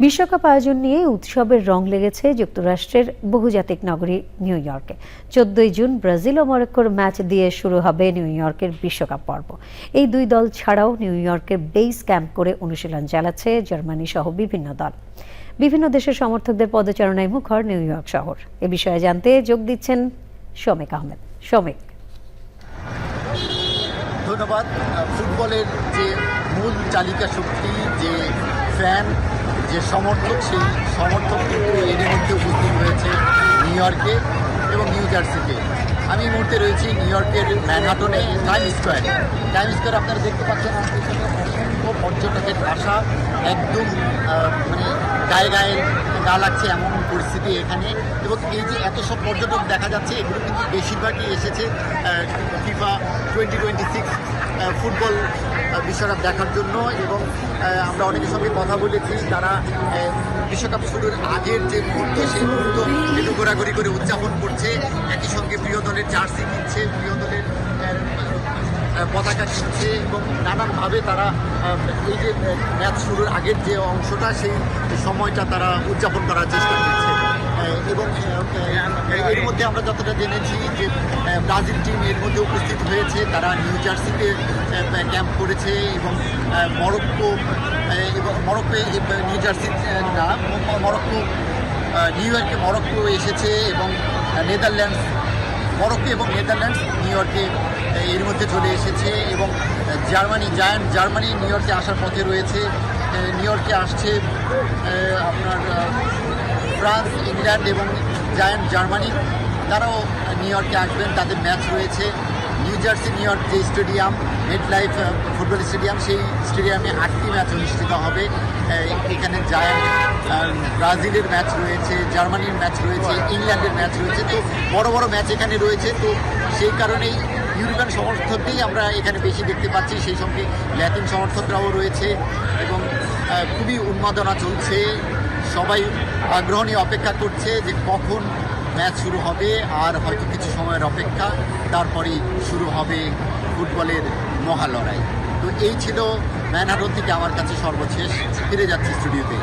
বিশ্বকাপ আয়োজন নিয়ে উৎসবের রং লেগেছে যুক্তরাষ্ট্রের বহুজাতিক নগরী নিউ ইয়র্কে। 14 জুন ব্রাজিল ও মরক্কোর ম্যাচ দিয়ে শুরু হবে নিউ ইয়র্কের বিশ্বকাপ পর্ব। এই দুই দল ছাড়াও নিউ ইয়র্কের বেস ক্যাম্প করে অনুশীলন চালাচ্ছে জার্মানি সহ বিভিন্ন দল। বিভিন্ন দেশের সমর্থকদের পদচারণায় মুখর নিউ ইয়র্ক শহর। এ বিষয়ে জানতে যোগ দিচ্ছেন শমিক আহমেদ। শমিক, ধন্যবাদ। ফুটবলের যে মূল চালিকা শক্তি, যে ফ্যান, যে সমর্থক, সেই সমর্থক কিন্তু এরই মধ্যে উপস্থিত হয়েছে নিউ ইয়র্কে এবং নিউ জার্সিতে। আমি এই মুহূর্তে রয়েছি নিউ ইয়র্কের ম্যানহাটনে টাইম স্কোয়ারে। টাইম স্কোয়ার আপনারা দেখতে পাচ্ছেন অসংখ্য পর্যটকের আশা, একদম মানে গায়ে গায়ে গা লাগছে এমন পরিস্থিতি এখানে। এবং এই যে এত সব পর্যটক দেখা যাচ্ছে, এগুলো কিন্তু বেশিরভাগই এসেছে ফিফা 2026 ফুটবল বিশ্বকাপ দেখার জন্য। এবং আমরা অনেকের সঙ্গে কথা বলেছি, তারা বিশ্বকাপ শুরুর আগের যে মুহূর্ত, সেই মুহূর্ত একটু ঘোরাঘুরি করে উদযাপন করছে। একই সঙ্গে প্রিয় দলের জার্সি কিনছে, প্রিয় দলের পতাকা কিনছে এবং নানানভাবে তারা এই যে ম্যাচ শুরুর আগের যে অংশটা, সেই সময়টা তারা উদযাপন করার চেষ্টা করছে। এবং এর মধ্যে আমরা যতটা জেনেছি যে ব্রাজিল টিম এর মধ্যে উপস্থিত হয়েছে, তারা নিউ জার্সিতে ক্যাম্প করেছে এবং মরক্কো নিউ জার্সি না, মরক্কো নিউ ইয়র্কে মরক্কো এসেছে এবং মরক্কো এবং নেদারল্যান্ডস নিউ ইয়র্কে এর মধ্যে চলে এসেছে। এবং জার্মানি নিউ ইয়র্কে আসার পথে রয়েছে। নিউ ইয়র্কে আসছে আপনার ফ্রান্স, ইংল্যান্ড এবং জার্মানি, তারাও নিউ ইয়র্কে আসবেন। তাদের ম্যাচ রয়েছে নিউ জার্সি নিউ ইয়র্ক যে স্টেডিয়াম, মেটলাইফ ফুটবল স্টেডিয়াম, সেই স্টেডিয়ামে 8টি ম্যাচ অনুষ্ঠিত হবে। এখানে ব্রাজিলের ম্যাচ রয়েছে, জার্মানির ম্যাচ রয়েছে, ইংল্যান্ডের ম্যাচ রয়েছে। তো বড় বড় ম্যাচ এখানে রয়েছে। তো সেই কারণেই ইউরোপিয়ান সমর্থককেই আমরা এখানে বেশি দেখতে পাচ্ছি। সেই সঙ্গে ল্যাটিন সমর্থকরাও রয়েছে এবং খুবই উন্মাদনা চলছে। সবাই আগ্রহ নিয়ে অপেক্ষা করছে যে কখন ম্যাচ শুরু হবে। আর হয়তো কিছু সময়ের অপেক্ষা, তারপরেই শুরু হবে ফুটবলের মহালড়াই। তো এই ছিল ম্যানহাটন থেকে আমার কাছে সর্বশেষ। ফিরে যাচ্ছি স্টুডিওতে।